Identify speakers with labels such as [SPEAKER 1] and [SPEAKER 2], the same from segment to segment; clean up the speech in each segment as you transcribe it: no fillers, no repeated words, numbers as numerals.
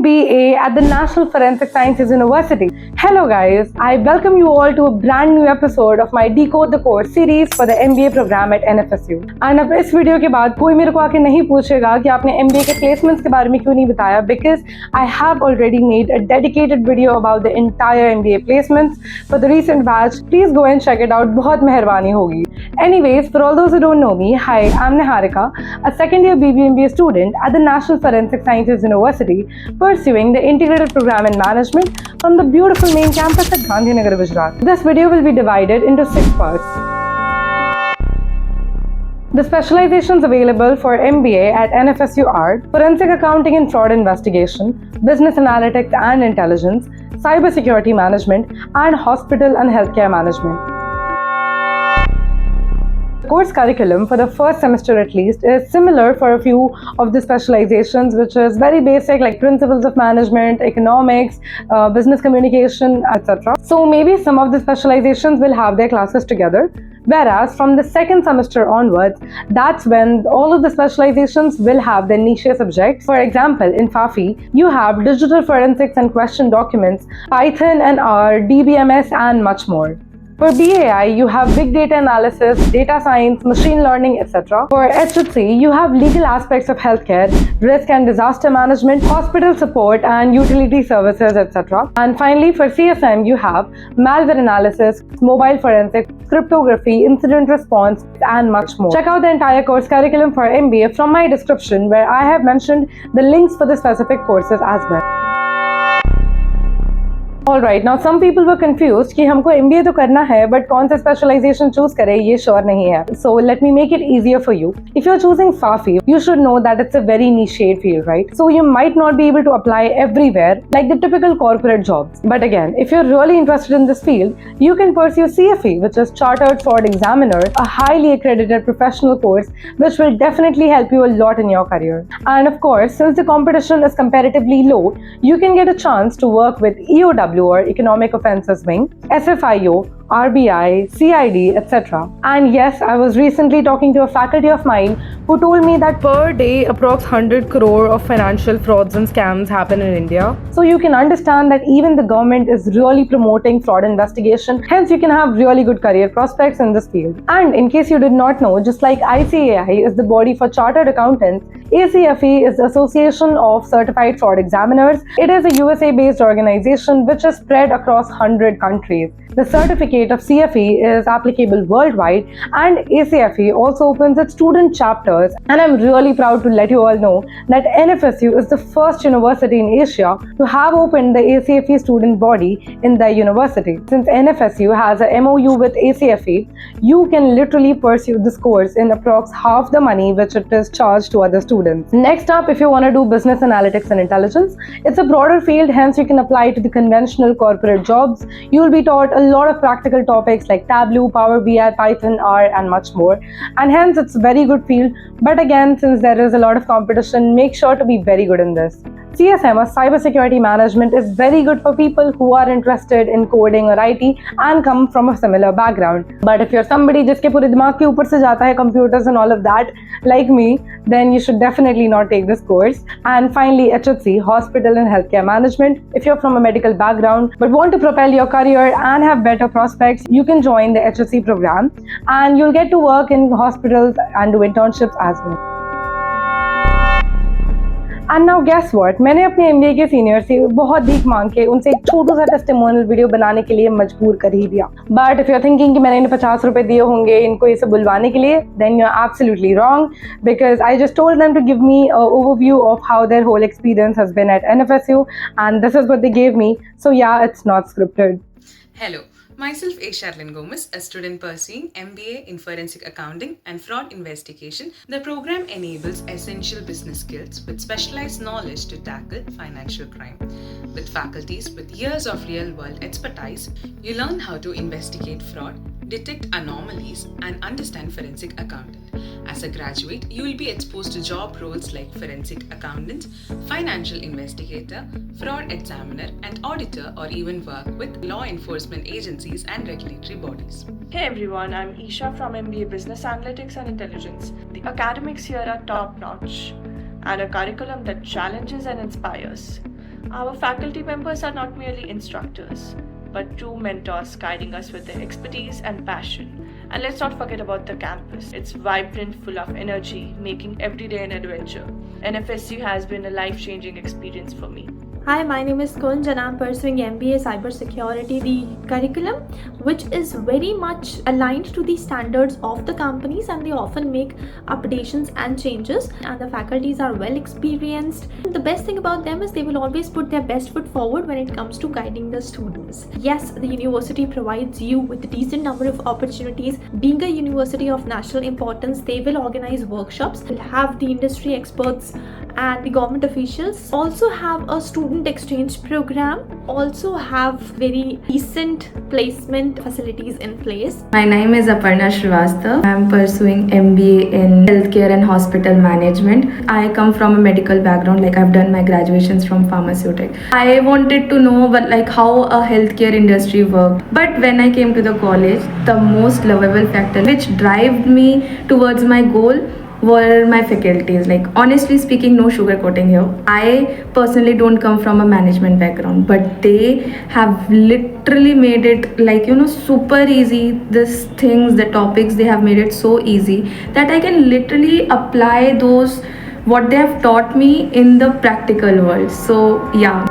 [SPEAKER 1] MBA at the National Forensic Sciences University. Hello guys, I welcome you all to a brand new episode of my Decode the Course series for the MBA program at NFSU. And अब इस video के बाद कोई मेरे को आके नहीं पूछेगा कि आपने MBA के placements के बारे में क्यों नहीं बताया, because I have already made a dedicated video about the entire MBA placements for the recent batch. Please go and check it out. बहुत मेहरबानी होगी. Anyways, for all those who don't know me, hi, I'm Niharika, a second year BBMBA student at the National Forensic Sciences University, pursuing the integrated program in management from the beautiful main campus at Gandhinagar, Gujarat. This video will be divided into 6 parts. The specializations available for MBA at NFSU are Forensic Accounting and Fraud Investigation, Business Analytics and Intelligence, Cybersecurity Management, and Hospital and Healthcare Management. The course curriculum for the first semester at least is similar for a few of the specializations, which is very basic, like principles of management, economics, business communication, etc. So maybe some of the specializations will have their classes together, whereas from the second semester onwards, that's when all of the specializations will have their niche subjects. For example, in FAFI, you have digital forensics and question documents, Python and R, DBMS, and much more. For BAI, you have big data analysis, data science, machine learning, etc. For HHC, you have legal aspects of healthcare, risk and disaster management, hospital support and utility services, etc. And finally, for CSM, you have malware analysis, mobile forensics, cryptography, incident response, and much more. Check out the entire course curriculum for MBA from my description, where I have mentioned the links for the specific courses as well. Alright, now some people were confused कि हमको MBA तो करना है, but कौन सा specialization choose करें ये sure नहीं है. So let me make it easier for you. If you're choosing FAFI, you should know that it's a very niche field, right? So you might not be able to apply everywhere like the typical corporate jobs. But again, if you're really interested in this field, you can pursue CFE, which is Chartered Fraud Examiner, a highly accredited professional course which will definitely help you a lot in your career. And of course, since the competition is comparatively low, you can get a chance to work with EOW or Economic Offences Wing, SFIO, RBI, CID, etc. And yes, I was recently talking to a faculty of mine who told me that per day approx 100 crore of financial frauds and scams happen in India. So you can understand that even the government is really promoting fraud investigation, hence you can have really good career prospects in this field. And in case you did not know, just like ICAI is the body for chartered accountants, ACFE is the Association of Certified Fraud Examiners. It is a USA-based organization which is spread across 100 countries. The certificate of CFE is applicable worldwide, and ACFE also opens its student chapters. And I'm really proud to let you all know that NFSU is the first university in Asia to have opened the ACFE student body in their university. Since NFSU has a MOU with ACFE, you can literally pursue this course in approx half the money which it is charged to other students. Next up, if you want to do business analytics and intelligence, it's a broader field, hence you can apply to the conventional corporate jobs. You'll be taught a lot of practical topics like Tableau, Power BI, Python, R, and much more. And hence it's a very good field. But again, since there is a lot of competition, make sure to be very good in this. CSM, or Cybersecurity Management, is very good for people who are interested in coding or IT and come from a similar background. But if you're somebody जिसके पूरे दिमाग के ऊपर से जाता है computers and all of that, like me, then you should definitely not take this course. And finally, HHC, Hospital and Healthcare Management. If you're from a medical background but want to propel your career and have better prospects, you can join the HHC program and you'll get to work in hospitals and do internships as well. And now guess what? मैंने अपने MBA के senior से बहुत भीख मांग के उनसे एक छोटा सा टेस्टिमोनियल वीडियो बनाने के लिए मजबूर कर ही दिया. But if you're thinking कि मैंने इन्हें 50 रुपए दिए होंगे इनको ये सब बुलवाने के लिए, then you're absolutely wrong, because I just told them to give me an overview of how their whole experience has been at NFSU, and this is what they gave me. So yeah, it's not scripted.
[SPEAKER 2] Hello. Myself A. Charlene Gomez, a student pursuing MBA in Forensic Accounting and Fraud Investigation. The program enables essential business skills with specialized knowledge to tackle financial crime. With faculties with years of real-world expertise, you learn how to investigate fraud, detect anomalies, and understand forensic accounting. As a graduate, you will be exposed to job roles like forensic accountant, financial investigator, fraud examiner, and auditor, or even work with law enforcement agencies and regulatory bodies.
[SPEAKER 3] Hey everyone, I'm Isha from MBA Business Analytics and Intelligence. The academics here are top-notch and a curriculum that challenges and inspires. Our faculty members are not merely instructors, but true mentors guiding us with their expertise and passion. And let's not forget about the campus. It's vibrant, full of energy, making every day an adventure. NFSU has been a life-changing experience for me.
[SPEAKER 4] Hi, my name is Kunj and I'm pursuing MBA Cybersecurity. The curriculum, which is very much aligned to the standards of the companies, and they often make updations and changes, and the faculties are well experienced. The best thing about them is they will always put their best foot forward when it comes to guiding the students. Yes, the university provides you with a decent number of opportunities. Being a university of national importance, they will organize workshops, will have the industry experts and the government officials, also have a student exchange program, also have very decent placement facilities in place.
[SPEAKER 5] My name is Aparna Srivastava. I am pursuing MBA in Healthcare and Hospital Management. I come from a medical background, like I've done my graduations from pharmaceutics. I wanted to know how a healthcare industry worked. But when I came to the college, the most lovable factor which drove me towards my goal were my faculties. Like, honestly speaking, no sugarcoating here. I personally don't come from a management background, but they have literally made it super easy. These things, the topics, they have made it so easy that I can literally apply those what they have taught me in the practical world. So yeah.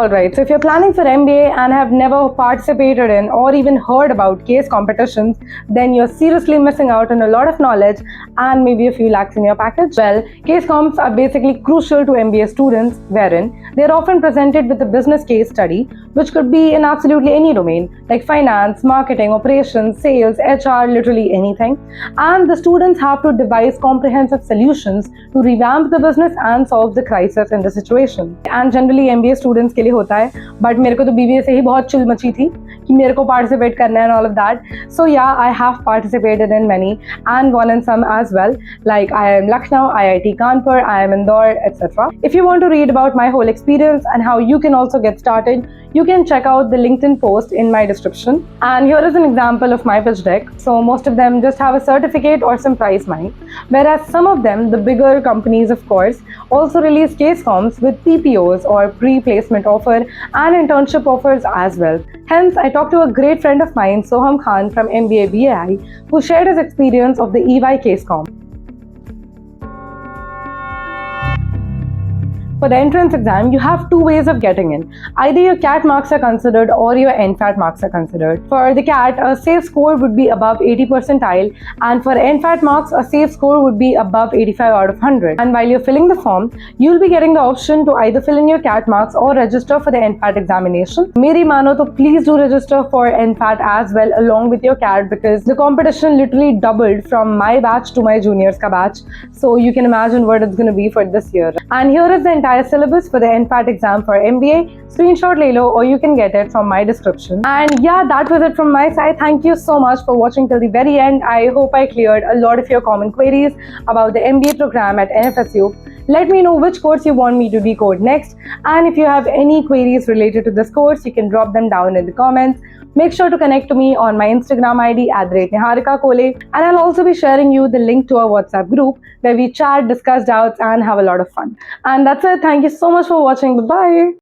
[SPEAKER 1] Alright, so if you're planning for MBA and have never participated in or even heard about case competitions, then you're seriously missing out on a lot of knowledge and maybe a few lakhs in your package. Well, case comps are basically crucial to MBA students, wherein they're often presented with a business case study, which could be in absolutely any domain, like finance, marketing, operations, sales, HR, literally anything. And the students have to devise comprehensive solutions to revamp the business and solve the crisis in the situation. And generally MBA students के लिए होता है, but मेरे को तो BBA से ही बहुत chill मची थी कि मेरे को participate करना है and all of that. So yeah, I have participated in many and won in some as well. Like IIM Lucknow, IIT Kanpur, IIM Indore, etc. If you want to read about my whole experience and how you can also get started, you can check out the LinkedIn post in my description. And here is an example of my pitch deck. So most of them just have a certificate or some prize money, whereas some of them, the bigger companies of course, also release case forms with PPOs or pre-placement offer and internship offers as well. Hence, I talked to a great friend of mine, Soham Khan from MBA BAI, who shared his experience of the EY case comp. For the entrance exam, you have two ways of getting in. Either your CAT marks are considered or your NFAT marks are considered. For the CAT, a safe score would be above 80 percentile, and for NFAT marks, a safe score would be above 85 out of 100. And while you're filling the form, you'll be getting the option to either fill in your CAT marks or register for the NFAT examination. Meri mano to please do register for NFAT as well along with your CAT, because the competition literally doubled from my batch to my juniors ka batch. So you can imagine what it's going to be for this year. And here is the entire syllabus for the NFAT exam for MBA. Screenshot le lo, or you can get it from my description. And yeah, that was it from my side. Thank you so much for watching till the very end. I hope I cleared a lot of your common queries about the MBA program at NFSU. Let me know which course you want me to decode next, and if you have any queries related to this course, you can drop them down in the comments. Make sure to connect to me on my Instagram ID @NiharikaKole, and I'll also be sharing you the link to our WhatsApp group where we chat, discuss doubts, and have a lot of fun. And that's it. Thank you so much for watching. Bye-bye.